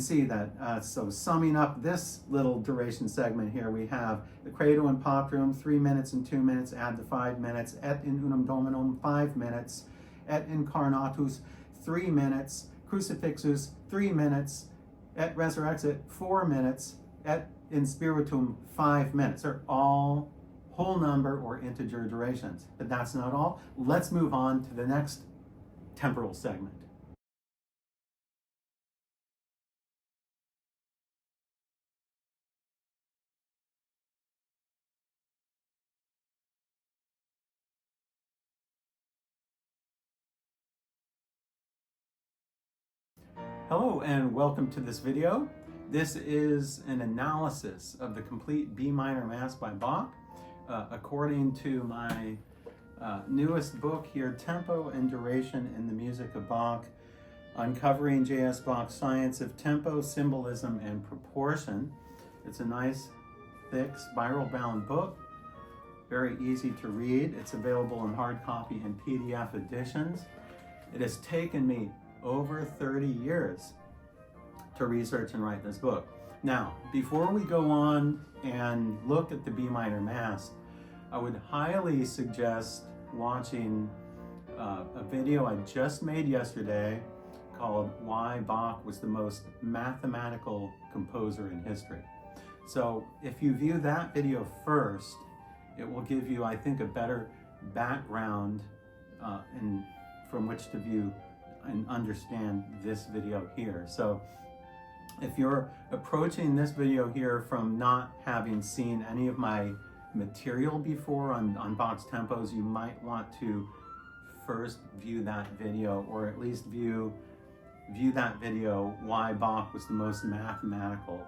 See that, so summing up this little duration segment here, we have the Credo and Patrum, 3 minutes and 2 minutes, add the 5 minutes, et in unum Dominum, 5 minutes, et incarnatus, 3 minutes, Crucifixus, 3 minutes, et resurrexit, 4 minutes, et in spiritum, 5 minutes. They're all whole number or integer durations. But that's not all. Let's move on to the next temporal segment. Hello and welcome to this video. This is an analysis of the complete B minor Mass by Bach, according to my newest book here, Tempo and Duration in the Music of Bach, Uncovering J.S. Bach's Science of Tempo, Symbolism, and Proportion. It's a nice, thick, spiral-bound book, very easy to read. It's available in hard copy and PDF editions. It has taken me over 30 years to research and write this book. Now, before we go on and look at the B minor Mass, I would highly suggest watching a video I just made yesterday called Why Bach Was the Most Mathematical Composer in History. So if you view that video first, it will give you, I think, a better background from which to view and understand this video here. So if you're approaching this video here from not having seen any of my material before on Bach's tempos, you might want to first view that video, or at least view that video, Why Bach Was the Most Mathematical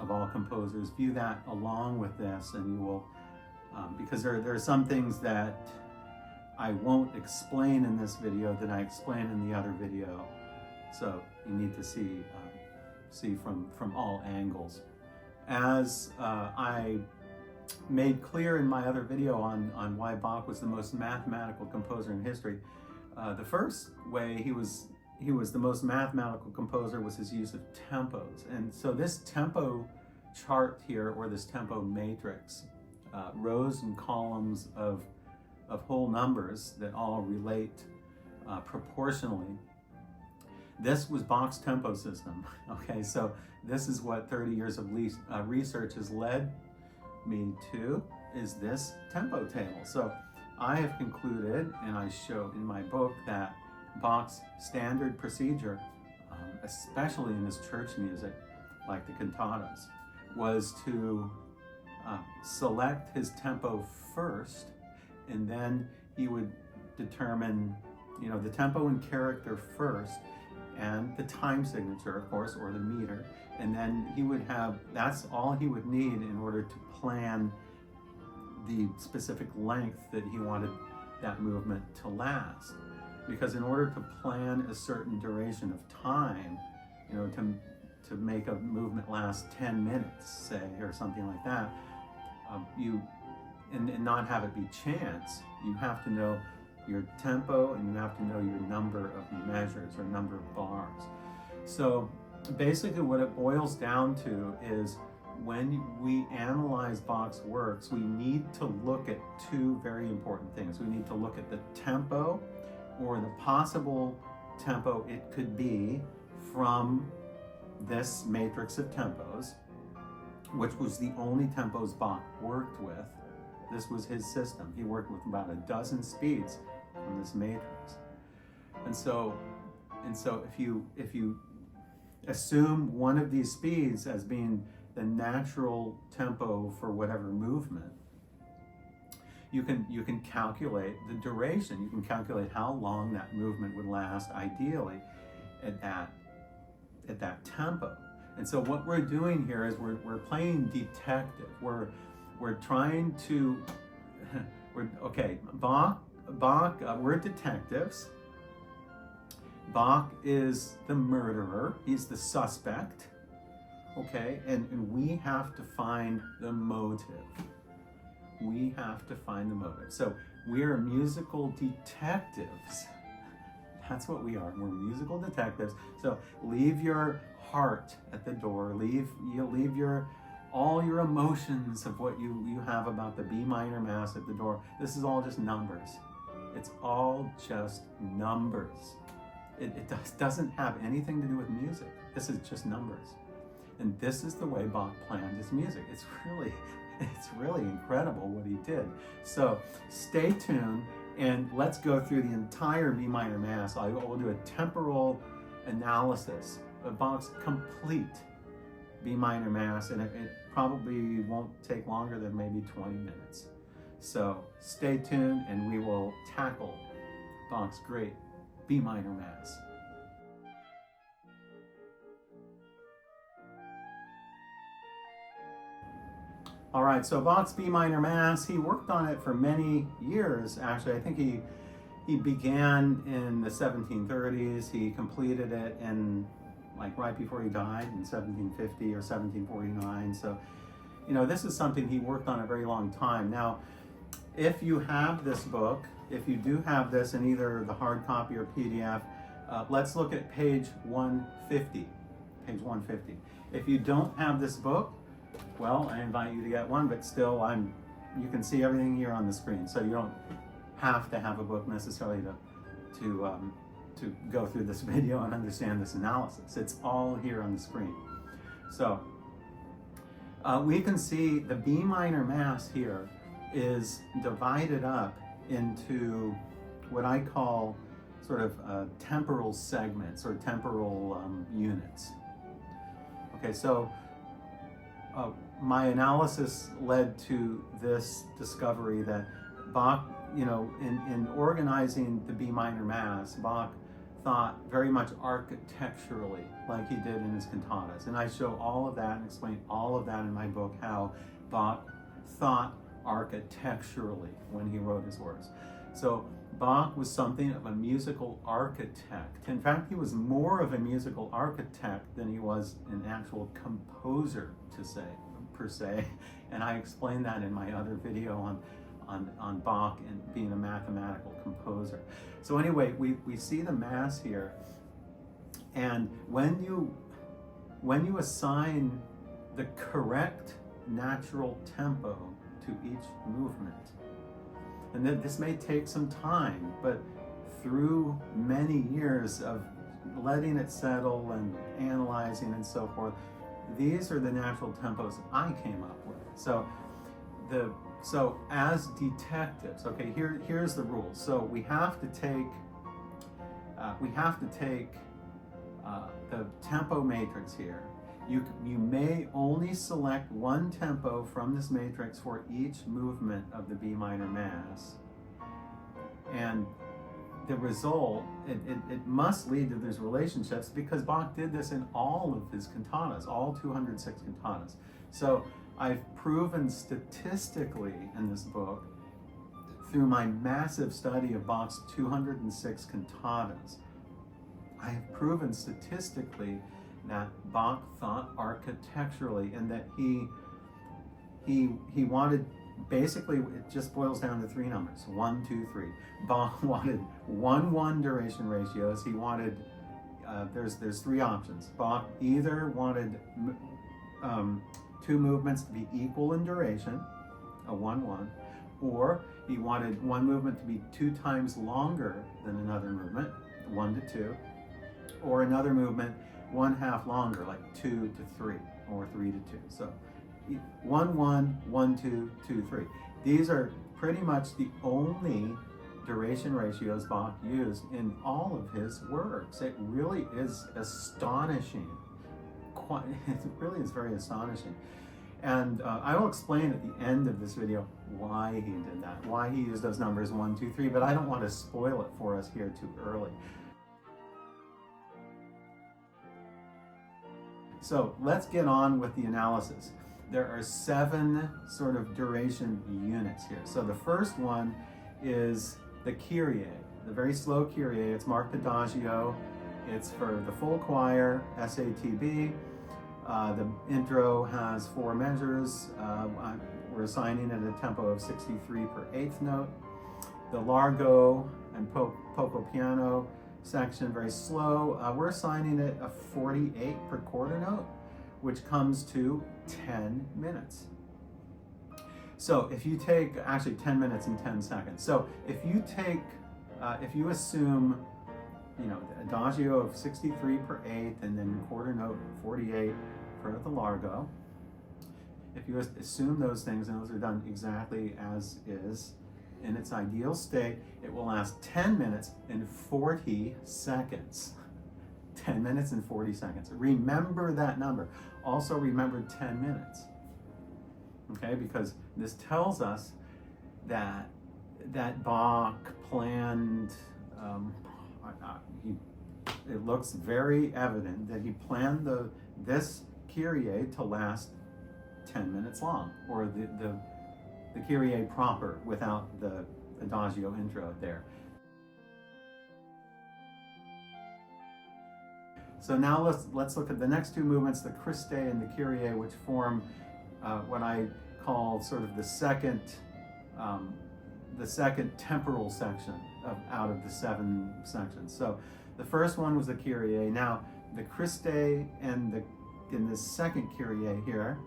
of All Composers. View that along with this, and you will, because there are some things that I won't explain in this video that I explain in the other video. So you need to see from all angles. As I made clear in my other video on why Bach was the most mathematical composer in history, the first way he was the most mathematical composer was his use of tempos. And so this tempo chart here, or this tempo matrix, rows and columns of whole numbers that all relate proportionally. This was Bach's tempo system. Okay, so this is what 30 years of research has led me to, is this tempo table. So I have concluded, and I show in my book, that Bach's standard procedure, especially in his church music, like the cantatas, was to select his tempo first, and then he would determine, the tempo and character first, and the time signature, of course, or the meter. And then he would have, that's all he would need in order to plan the specific length that he wanted that movement to last. Because in order to plan a certain duration of time, to make a movement last 10 minutes, say, or something like that, and not have it be chance, you have to know your tempo, and you have to know your number of measures or number of bars. So basically what it boils down to is, when we analyze Bach's works, we need to look at two very important things. We need to look at the tempo, or the possible tempo it could be from this matrix of tempos, which was the only tempos Bach worked with. This was his system. He worked with about a dozen speeds on this matrix. And so if you assume one of these speeds as being the natural tempo for whatever movement, you can calculate the duration. You can calculate how long that movement would last, ideally, at that tempo. And so what we're doing here is we're playing detective. We're trying to, Bach, we're detectives. Bach is the murderer. He's the suspect. Okay, and we have to find the motive. We have to find the motive. So we're musical detectives. That's what we are. We're musical detectives. So leave your heart at the door. Leave all your emotions of what you have about the B minor Mass at the door. This is all just numbers. It's all just numbers. It doesn't have anything to do with music. This is just numbers. And this is the way Bach planned his music. It's really incredible what he did. So stay tuned and let's go through the entire B minor Mass. I will do a temporal analysis of Bach's complete B minor Mass, and it probably won't take longer than maybe 20 minutes. So stay tuned and we will tackle Bach's great B minor Mass. All right, so Bach's B minor Mass, he worked on it for many years, actually. I think he began in the 1730s. He completed it in, like, right before he died in 1750 or 1749. So, you know, this is something he worked on a very long time. Now, if you have this book, if you do have this in either the hard copy or PDF, let's look at page 150. Page 150. If you don't have this book, well, I invite you to get one, but still, you can see everything here on the screen, so you don't have to have a book necessarily to go through this video and understand this analysis. It's all here on the screen. So we can see the B minor Mass here is divided up into what I call sort of temporal segments or temporal units. Okay, so my analysis led to this discovery that Bach, you know, in organizing the B minor Mass, Bach thought very much architecturally, like he did in his cantatas. And I show all of that and explain all of that in my book, how Bach thought architecturally when he wrote his works. So Bach was something of a musical architect. In fact, he was more of a musical architect than he was an actual composer, per se. And I explained that in my other video on Bach and being a mathematical composer. So anyway, we see the Mass here, and when you assign the correct natural tempo to each movement, and then this may take some time, but through many years of letting it settle and analyzing and so forth, these are the natural tempos I came up with. So as detectives, okay, here's the rules. So we have to take the tempo matrix here. You may only select one tempo from this matrix for each movement of the B minor Mass. And the result, it must lead to these relationships, because Bach did this in all of his cantatas, all 206 cantatas. So I've proven statistically in this book, through my massive study of Bach's 206 cantatas, I have proven statistically that Bach thought architecturally, and that he wanted, basically it just boils down to three numbers: 1, 2, 3. Bach wanted 1-1 duration ratios. He wanted there's three options. Bach either wanted two movements to be equal in duration, a 1-1, or he wanted one movement to be 2 times longer than another movement, 1 to 2, or another movement 1/2 longer, like 2 to 3 or 3 to 2. So 1-1, 1-2, 2-3. These are pretty much the only duration ratios Bach used in all of his works. It really is astonishing. It really is very astonishing. And I will explain at the end of this video why he did that, why he used those numbers 1, 2, 3, but I don't want to spoil it for us here too early. So let's get on with the analysis. There are 7 sort of duration units here. So the first one is the Kyrie, the very slow Kyrie. It's marked Adagio. It's for the full choir, SATB. The intro has 4 measures. We're assigning it a tempo of 63 per 8th note. The Largo and Poco piano section, very slow. We're assigning it a 48 per quarter note, which comes to 10 minutes. So if you take, actually 10 minutes and 10 seconds. So if you assume, the adagio of 63 per eighth and then quarter note 48 for the largo, if you assume those things and those are done exactly as is, in its ideal state, it will last 10 minutes and 40 seconds. 10 minutes and 40 seconds. Remember that number. Also remember 10 minutes. Okay, because this tells us that Bach planned, it looks very evident that he planned this Kyrie to last 10 minutes long, or the Kyrie proper without the adagio intro there. So now let's look at the next two movements, the Christe and the Kyrie, which form what I call sort of the second temporal section out of the 7 sections. So the first one was the Kyrie. Now the Christe and in the second Kyrie here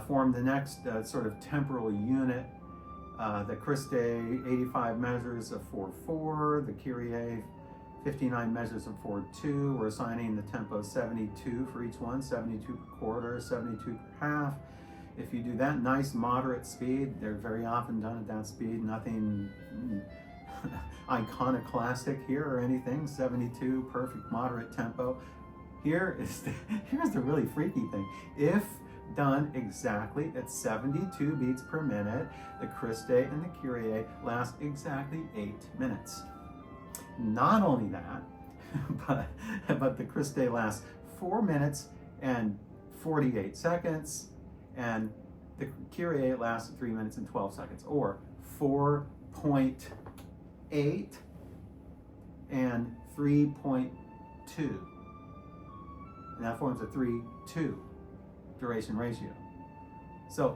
form the next sort of temporal unit. The Christe 85 measures of 4/4, the Kyrie 59 measures of 4/2. We're assigning the tempo 72 for each one, 72 per quarter, 72 per half. If you do that nice moderate speed, they're very often done at that speed, nothing iconoclastic here or anything, 72, perfect moderate tempo. Here's the really freaky thing. If done exactly at 72 beats per minute, the Christe and the Kyrie last exactly 8 minutes. Not only that, but the Christe lasts 4 minutes and 48 seconds, and the Kyrie lasts 3 minutes and 12 seconds, or 4.8 and 3.2. And that forms a 3-2 duration ratio. So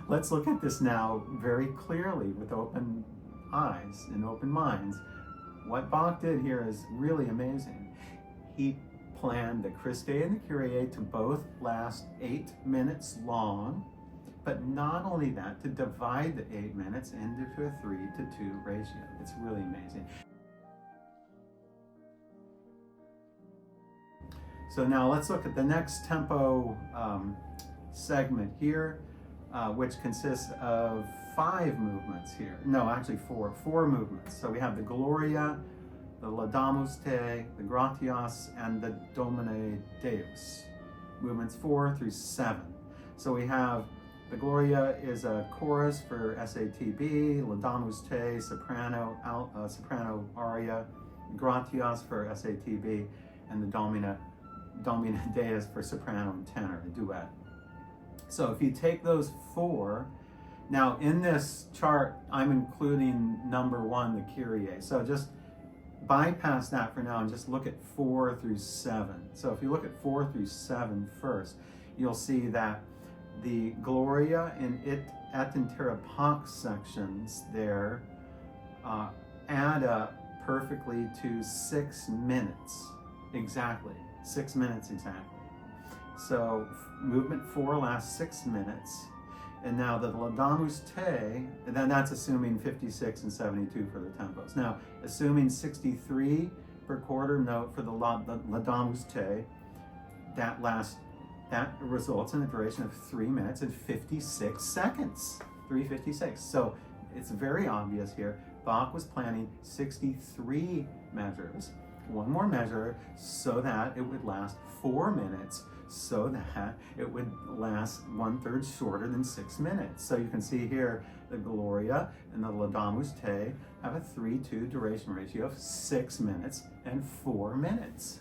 let's look at this now very clearly with open eyes and open minds. What Bach did here is really amazing. He planned the Christe and the Kyrie to both last 8 minutes long, but not only that, to divide the 8 minutes into a 3-to-2 ratio. It's really amazing. So now let's look at the next tempo segment here, which consists of 5 movements here. No, actually 4 movements. So we have the Gloria, the Laudamus Te, the Gratias, and the Domine Deus. Movements 4 through 7. So we have the Gloria is a chorus for SATB, Laudamus Te, soprano aria, Gratias for SATB, and the Domine Deus for soprano and tenor, a duet. So if you take those 4, now in this chart, I'm including number 1, the Kyrie. So just bypass that for now and just look at 4 through 7. So if you look at 4 through 7 first, you'll see that the Gloria and Et Intera Pax sections there add up perfectly to 6 minutes exactly. 6 minutes exactly. So movement 4 lasts 6 minutes. And now the Laudamus Te, and then that's assuming 56 and 72 for the tempos. Now, assuming 63 per quarter note for the Laudamus Te, that results in a duration of 3 minutes and 56 seconds. 3:56. So it's very obvious here. Bach was planning 63 measures, 1 more measure, so that it would last 4 minutes, so that it would last 1/3 shorter than 6 minutes. So you can see here the Gloria and the Laudamus Te have a 3-2 duration ratio of 6 minutes and 4 minutes.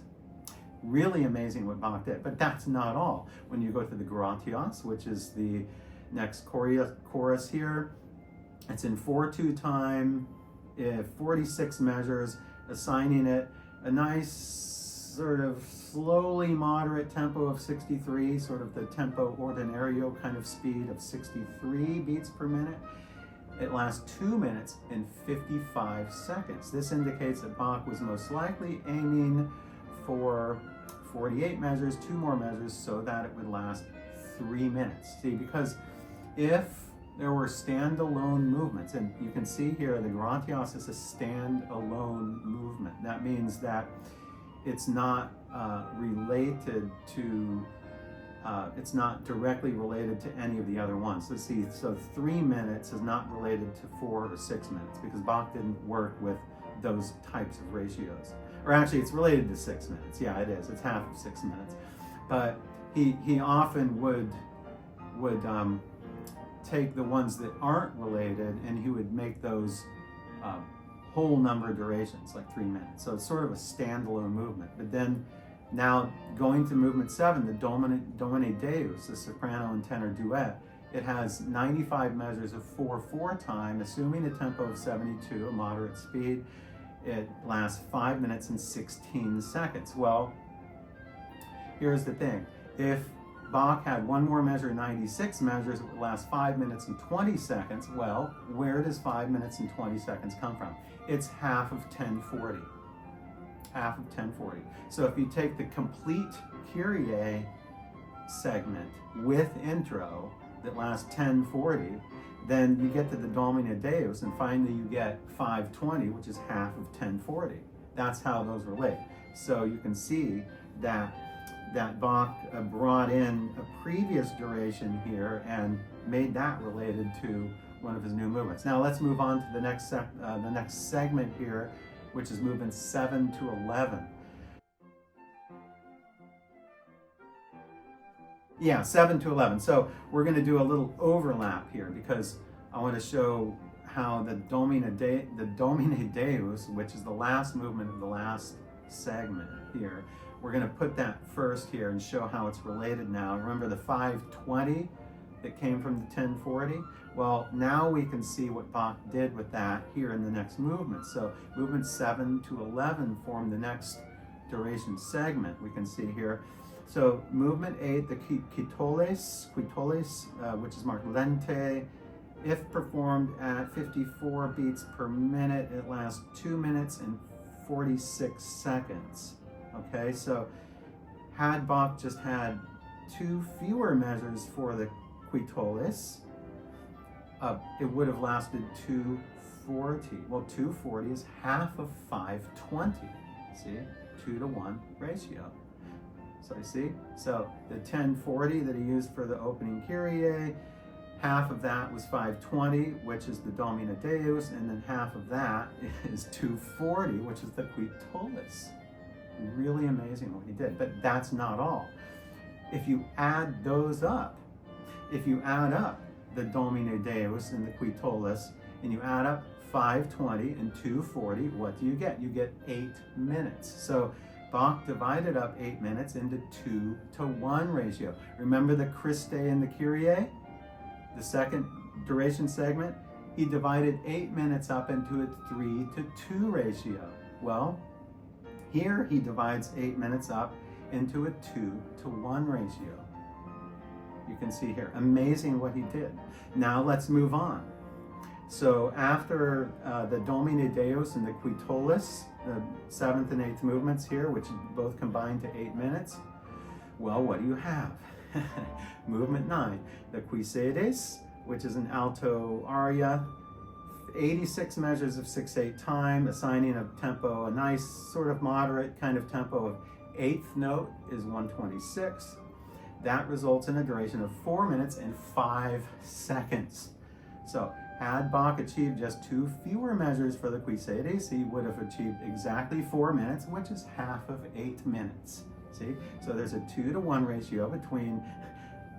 Really amazing what Bach did, but that's not all. When you go to the Gratias, which is the next chorus here, it's in 4/2 time, 46 measures, assigning it a nice sort of slowly moderate tempo of 63, sort of the tempo ordinario kind of speed of 63 beats per minute. it lasts 2 minutes and 55 seconds. This indicates that Bach was most likely aiming for 48 measures, 2 more measures, so that it would last 3 minutes. See, because if there were standalone movements, and you can see here the Gratias is a standalone movement. That means that it's not related to, it's not directly related to any of the other ones. Let's see, so 3 minutes is not related to 4 or 6 minutes because Bach didn't work with those types of ratios. Or actually, it's related to 6 minutes. Yeah, it is. It's half of 6 minutes. But he often would take the ones that aren't related and he would make those whole number durations, like 3 minutes. So it's sort of a standalone movement. But then now going to movement 7, the Domine Deus, the soprano and tenor duet, it has 95 measures of 4/4 time, assuming a tempo of 72, a moderate speed. It lasts 5 minutes and 16 seconds. Well, here's the thing. If Bach had one more measure, 96 measures, it would last 5 minutes and 20 seconds. Well, where does 5 minutes and 20 seconds come from? It's half of 1040. Half of 1040. So if you take the complete Kyrie segment with intro that lasts 1040, then you get to the Domine Deus, and finally you get 520, which is half of 1040. That's how those relate. So you can see that Bach brought in a previous duration here and made that related to one of his new movements. Now let's move on to the next segment here, which is movements 7 to 11. Yeah, 7 to 11. So we're going to do a little overlap here because I want to show how the Domine Deus, which is the last movement of the last segment here, we're going to put that first here and show how it's related now. Remember the 520 that came from the 1040? Well, now we can see what Bach did with that here in the next movement. So movements 7 to 11 form the next duration segment we can see here. So movement 8, the quitoles, which is marked lente, if performed at 54 beats per minute, it lasts 2 minutes and 46 seconds. Okay, so had Bach just had 2 fewer measures for the quitoles, it would have lasted 240. Well, 240 is half of 520. See, 2 to 1 ratio. So you see, so the 1040 that he used for the opening Kyrie, half of that was 520, which is the Domine Deus, and then half of that is 240, which is the quitoles. Really amazing what he did, but that's not all. If you add those up, if you add up the Domine Deus and the quitoles, and you add up 520 and 240, what do you get? You get 8 minutes. So Bach divided up 8 minutes into 2 to 1 ratio. Remember the Christe and the Kyrie? The second duration segment? He divided 8 minutes up into a 3 to 2 ratio. Well, here he divides 8 minutes up into a 2 to 1 ratio. You can see here, amazing what he did. Now let's move on. So after the Domine Deus and the quitoles, the 7th and 8th movements here, which both combine to 8 minutes, well, what do you have? Movement 9, the Quisedes, which is an alto aria, 86 measures of 6/8 time, assigning a tempo, a nice sort of moderate kind of tempo of 8th note is 126. That results in a duration of 4 minutes and 5 seconds. So had Bach achieved just 2 fewer measures for the Quisedes, he would have achieved exactly 4 minutes, which is half of 8 minutes. See? So there's a 2 to 1 ratio between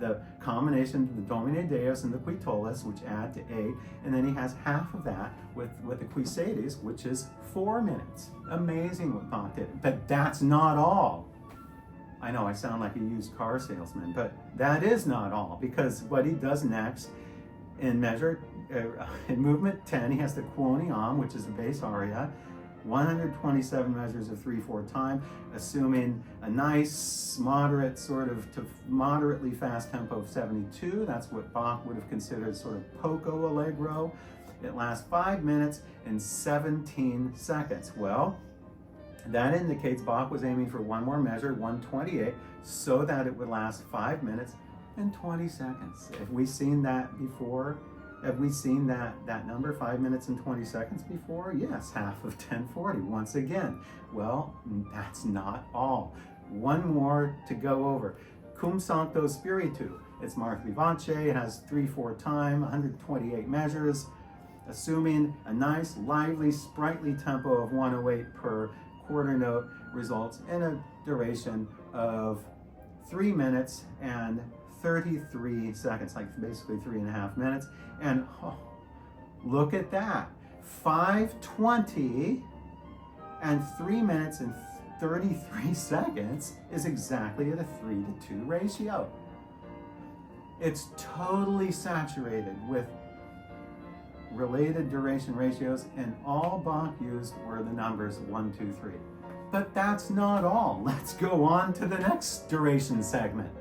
the combination of the Domine Deus and the quitoles, which add to 8, and then he has half of that with the Quisedes, which is 4 minutes. Amazing what Bach did. But that's not all. I know I sound like a used car salesman, but that is not all, because what he does next in movement 10, he has the Quoniam, which is a bass aria, 127 measures of 3/4 time, assuming a nice, moderate, sort of to moderately fast tempo of 72. That's what Bach would have considered sort of poco allegro. It lasts 5 minutes and 17 seconds. Well, that indicates Bach was aiming for one more measure, 128, so that it would last 5 minutes and 20 seconds. Have we seen that before? Have we seen that number, 5 minutes and 20 seconds before? Yes, half of 1040, once again. Well, that's not all. One more to go over. Cum Sancto Spiritu. It's marked vivace, it has 3/4 time, 128 measures, assuming a nice, lively, sprightly tempo of 108 per quarter note, results in a duration of 3 minutes and 33 seconds, like basically 3.5 minutes. And oh, look at that, 5:20 and 3 minutes and 33 seconds is exactly at a 3:2 ratio. It's totally saturated with related duration ratios, and all Bach used were the numbers 1, 2, 3. But that's not all. Let's go on to the next duration segment.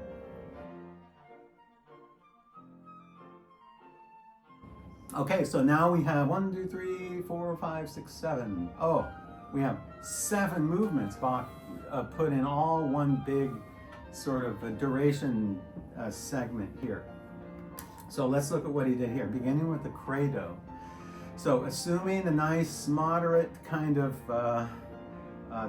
Okay, so now we have 1, 2, 3, 4, 5, 6, 7. Oh, we have 7 movements Bach put in all one big sort of a duration segment here. So let's look at what he did here, beginning with the credo. So assuming a nice moderate kind of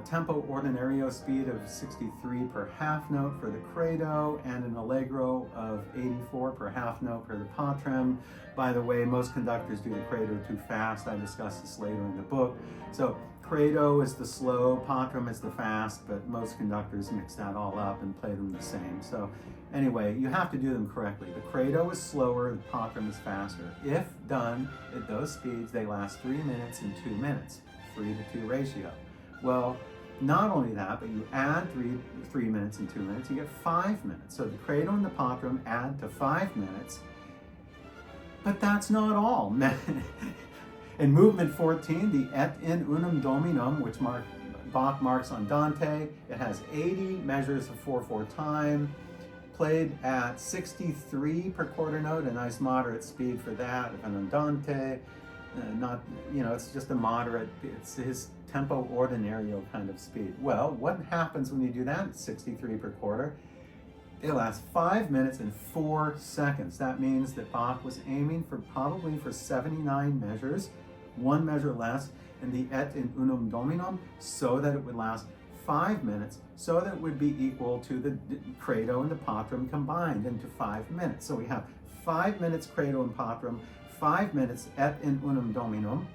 tempo ordinario speed of 63 per half note for the credo and an allegro of 84 per half note for the patrum. By the way, most conductors do the credo too fast. I discuss this later in the book. So credo is the slow, patrum is the fast, but most conductors mix that all up and play them the same. So anyway, you have to do them correctly. The credo is slower, the patrum is faster. If done at those speeds, they last 3 minutes and 2 minutes, 3:2 ratio. Well, not only that, but you add 3 minutes and 2 minutes, you get 5 minutes. So the credo and the patrum add to 5 minutes, but that's not all. In movement 14, the Et in unum Dominum, which Bach marks andante, it has 80 measures of 4/4 time, played at 63 per quarter note, a nice moderate speed for that of an andante. Not, it's just a moderate, it's his tempo ordinario kind of speed. Well, what happens when you do that at 63 per quarter? It lasts 5 minutes and 4 seconds. That means that Bach was aiming probably for 79 measures, 1 measure less in the Et in unum Dominum, so that it would last 5 minutes, so that it would be equal to the credo and the patrum combined into 5 minutes. So we have 5 minutes credo and patrum, 5 minutes Et in unum Dominum,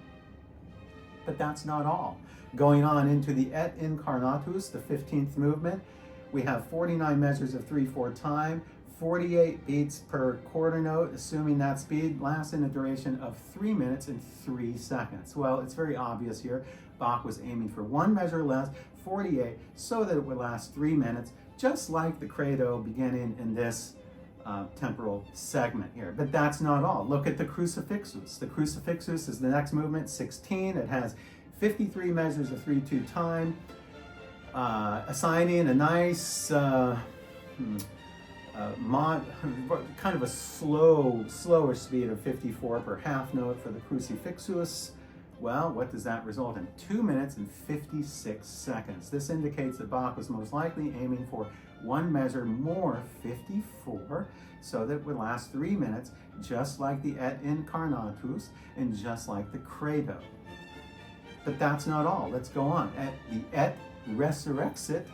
but that's not all. Going on into the Et Incarnatus, the 15th movement, we have 49 measures of 3/4 time, 48 beats per quarter note, assuming that speed lasts in a duration of 3 minutes and 3 seconds. Well, it's very obvious here. Bach was aiming for 1 measure less, 48, so that it would last 3 minutes, just like the credo beginning in this temporal segment here. But that's not all. Look at the Crucifixus. The Crucifixus is the next movement, 16. It has 53 measures of 3/2 time, assigning a nice kind of a slower speed of 54 per half note for the Crucifixus. Well, what does that result in? 2 minutes and 56 seconds. This indicates that Bach was most likely aiming for 1 measure more, 54, so that it would last 3 minutes, just like the Et Incarnatus and just like the credo. But that's not all. Let's go on. The Et Resurrexit,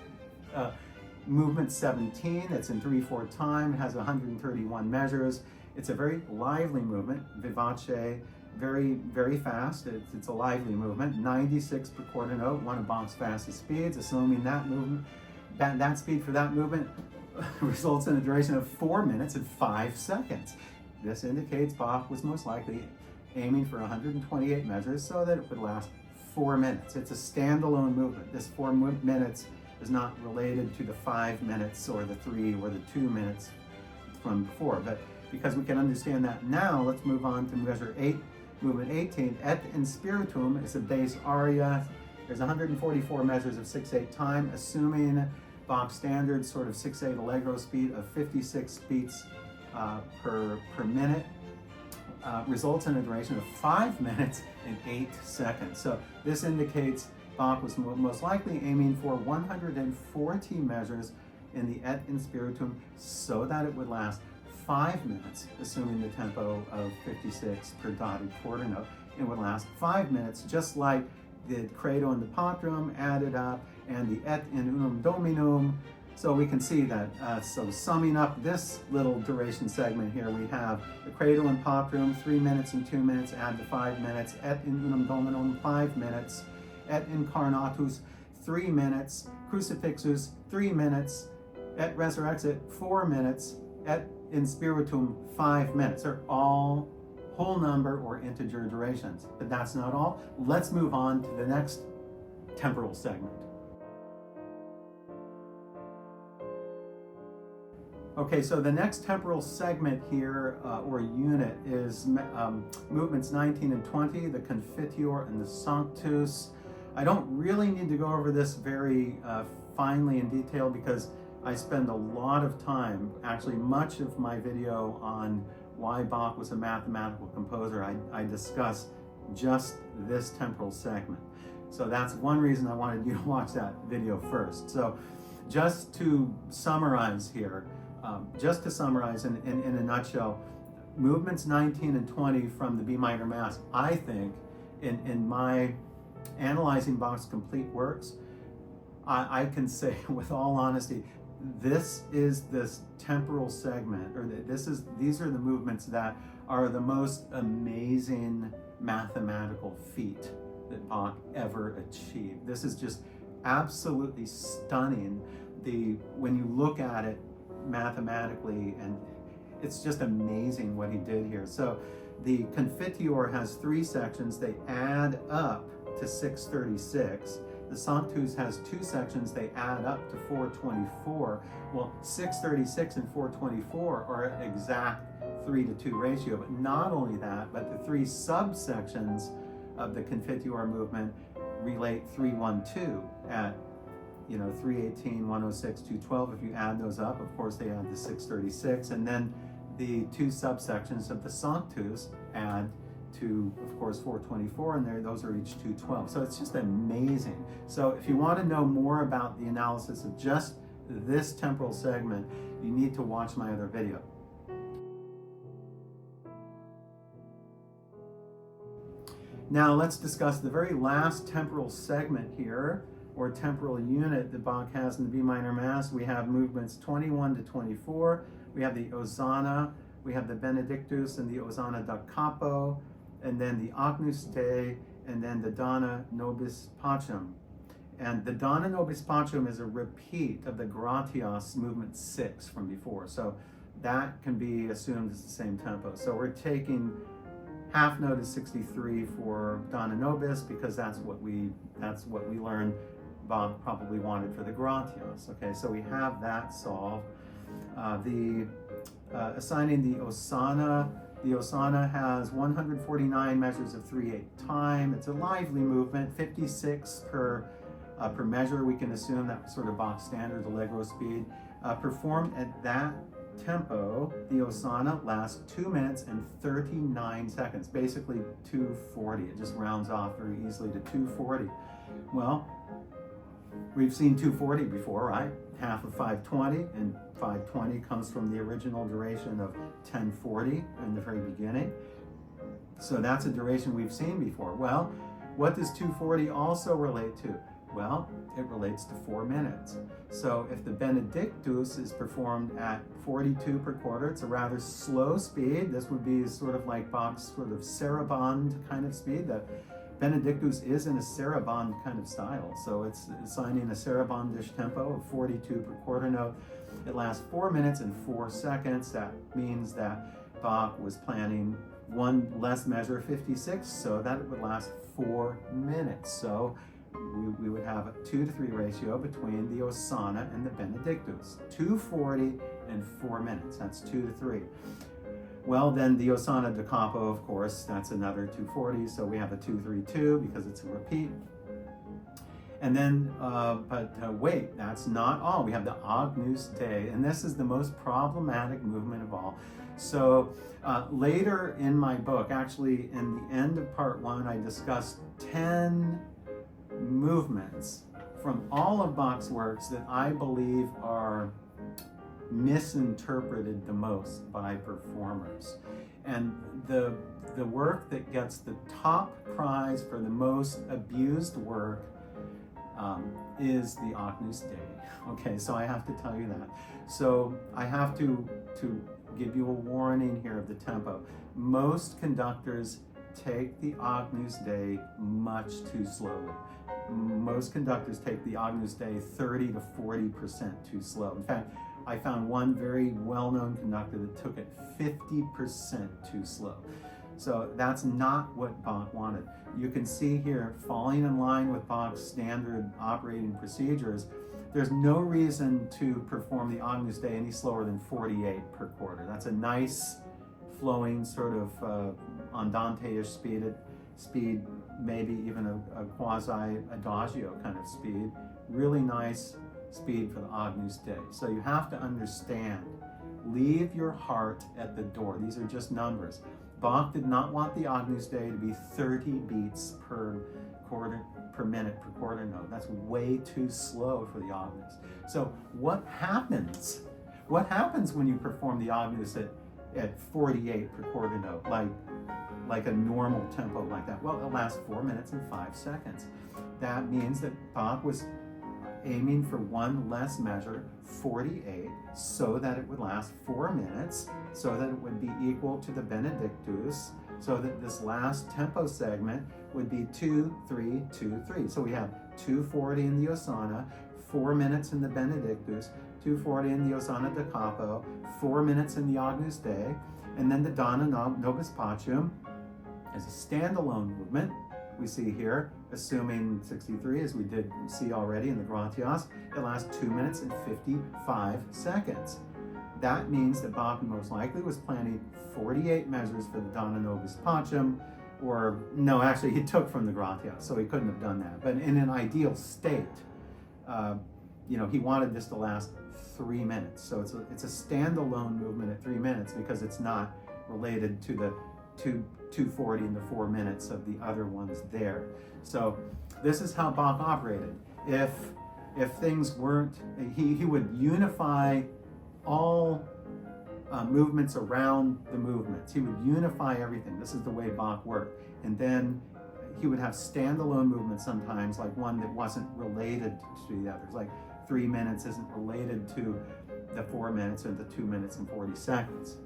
movement 17, it's in 3/4 time, it has 131 measures. It's a very lively movement, vivace, very, very fast. It's a lively movement, 96 per quarter note, one of Bach's fastest speeds, assuming that movement, that speed for that movement results in a duration of 4 minutes and 5 seconds. This indicates Bach was most likely aiming for 128 measures so that it would last 4 minutes. It's a standalone movement. This 4 minutes is not related to the 5 minutes or the 3 or the 2 minutes from before. But because we can understand that now, let's move on to measure 8, movement 18. Et in Spiritum is a bass aria. There's 144 measures of 6/8 time, assuming Bach's standard sort of 6/8 allegro speed of 56 beats per minute. results in a duration of 5 minutes and 8 seconds. So this indicates Bach was most likely aiming for 140 measures in the Et in Spiritum so that it would last 5 minutes, assuming the tempo of 56 per dotted quarter note. It would last 5 minutes, just like the Credo and the Patrum added up and the Et in Unum Dominum. So we can see that, so summing up this little duration segment here, we have the Credo and Patrum, 3 minutes and 2 minutes, add the 5 minutes, Et in Unum Dominum, 5 minutes, Et Incarnatus, 3 minutes, Crucifixus, 3 minutes, Et Resurrexit, 4 minutes, Et in Spiritum, 5 minutes. They're all whole number or integer durations. But that's not all. Let's move on to the next temporal segment. Okay, so the next temporal segment here, or unit, is movements 19 and 20, the Confiteor and the Sanctus. I don't really need to go over this very finely in detail because I spend a lot of time, actually much of my video on why Bach was a mathematical composer, I discuss just this temporal segment. So that's one reason I wanted you to watch that video first. So just to summarize here, in a nutshell, movements 19 and 20 from the B minor Mass, I think, in my analyzing Bach's complete works, I can say with all honesty, this is this temporal segment, or these are the movements that are the most amazing mathematical feat that Bach ever achieved. This is just absolutely stunning. When you look at it mathematically, and it's just amazing what he did here. So the Confiteor has 3 sections. They add up to 636. The Sanctus has 2 sections. They add up to 424. Well, 636 and 424 are an exact 3-to-2 ratio. But not only that, but the 3 subsections of the Confiteor movement relate 312 at 318, 106, 212. If you add those up, of course, they add the 636. And then the 2 subsections of the Sanctus add to, of course, 424, and those are each 212. So it's just amazing. So if you want to know more about the analysis of just this temporal segment, you need to watch my other video. Now let's discuss the very last temporal segment here, or temporal unit that Bach has in the B minor Mass. We have movements 21 to 24. We have the Hosanna, we have the Benedictus and the Hosanna da Capo, and then the Agnus Dei, and then the Dona Nobis Pacem. And the Dona Nobis Pacem is a repeat of the Gratias movement 6 from before. So that can be assumed as the same tempo. So we're taking half note is 63 for Dona Nobis because that's what we learned Bach probably wanted for the Gratias. Okay, so we have that solved. Assigning the Hosanna. The Hosanna has 149 measures of 3/8 time. It's a lively movement, 56 per measure. We can assume that sort of Bach standard allegro speed. Performed at that tempo, the Hosanna lasts 2 minutes and 39 seconds, basically 240. It just rounds off very easily to 240. Well, we've seen 240 before, right? Half of 520, and 520 comes from the original duration of 1040 in the very beginning. So that's a duration we've seen before. Well, what does 240 also relate to? Well, it relates to 4 minutes. So if the Benedictus is performed at 42 per quarter, it's a rather slow speed. This would be sort of like Bach's sort of saraband kind of speed. The Benedictus is in a saraband kind of style. So it's assigning a sarabandish tempo of 42 per quarter note. It lasts 4 minutes and 4 seconds. That means that Bach was planning one less measure, 56, so that it would last 4 minutes. So we would have a 2-to-3 ratio between the Hosanna and the Benedictus. 240 and 4 minutes, that's 2-to-3. Well, then the Hosanna da Capo, of course, that's another 240, so we have a 2-3-2 because it's a repeat. And then, wait, that's not all. We have the Agnus Dei, and this is the most problematic movement of all. So later in my book, actually in the end of part 1, I discussed 10 movements from all of Bach's works that I believe are misinterpreted the most by performers. And the work that gets the top prize for the most abused work is the Agnus Dei. Okay, so I have to tell you that. So I have to give you a warning here of the tempo. Most conductors take the Agnus Dei much too slowly. Most conductors take the Agnus Dei 30 to 40% too slow. In fact, I found one very well-known conductor that took it 50% too slow. So that's not what Bach wanted. You can see here, falling in line with Bach's standard operating procedures, there's no reason to perform the Agnus Dei any slower than 48 per quarter. That's a nice, flowing sort of andante-ish speed, maybe even a quasi-adagio kind of speed. Really nice speed for the Agnus Dei. So you have to understand, leave your heart at the door. These are just numbers. Bach did not want the Agnus Dei to be 30 beats per minute per quarter note. That's way too slow for the Agnus. So what happens? What happens when you perform the Agnus at 48 per quarter note, like a normal tempo like that? Well, it lasts 4 minutes and 5 seconds. That means that Bach was aiming for one less measure, 48, so that it would last 4 minutes, so that it would be equal to the Benedictus, so that this last tempo segment would be 2, 3, 2, 3. So we have 240 in the Osana, 4 minutes in the Benedictus, 240 in the Osana da Capo, 4 minutes in the Agnus Dei, and then the Dona Nobis Pacem as a standalone movement. We see here, assuming 63, as we did see already in the Gratias, it lasts 2 minutes and 55 seconds. That means that Bach most likely was planning 48 measures for the Dona Nobis Pacem, or no, actually he took from the Gratias, so he couldn't have done that. But in an ideal state, he wanted this to last 3 minutes. So it's a standalone movement at 3 minutes because it's not related to the 240 and the 4 minutes of the other ones there. So this is how Bach operated. If things weren't, he would unify all movements around the movements. He would unify everything. This is the way Bach worked. And then he would have standalone movements sometimes, like one that wasn't related to the others. Like 3 minutes isn't related to the 4 minutes or the 2 minutes and 40 seconds.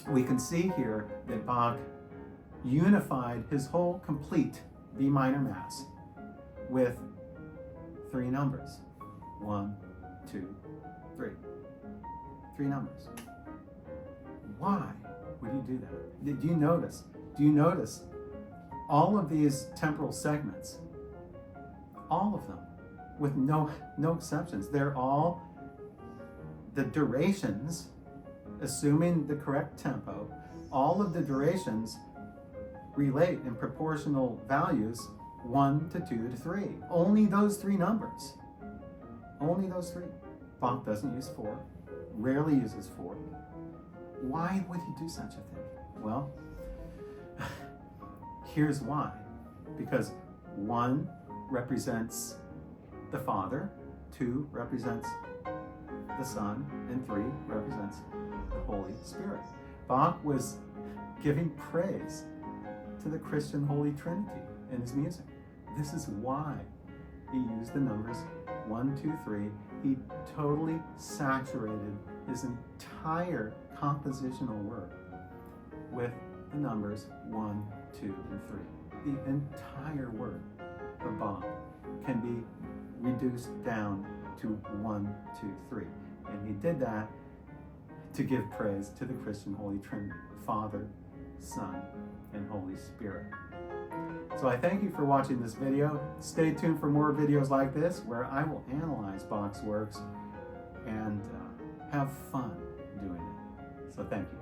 We can see here that Bach unified his whole complete B minor Mass with 3 numbers. 1, 2, 3. 3 numbers. Why would he do that? Do you notice all of these temporal segments, all of them, with no exceptions, they're all the durations, assuming the correct tempo, all of the durations relate in proportional values 1 to 2 to 3. Only those 3 numbers. Only those 3. Bach doesn't use 4, rarely uses 4. Why would he do such a thing? Well, here's why. Because 1 represents the Father, 2 represents the Son, and 3 represents the Holy Spirit. Bach was giving praise to the Christian Holy Trinity in his music. This is why he used the numbers 1, 2, 3. He totally saturated his entire compositional work with the numbers 1, 2, and 3. The entire work of Bach can be reduced down to 1, 2, 3. And he did that to give praise to the Christian Holy Trinity, Father, Son, and Holy Spirit. So I thank you for watching this video. Stay tuned for more videos like this where I will analyze Bach's works and have fun doing it. So thank you.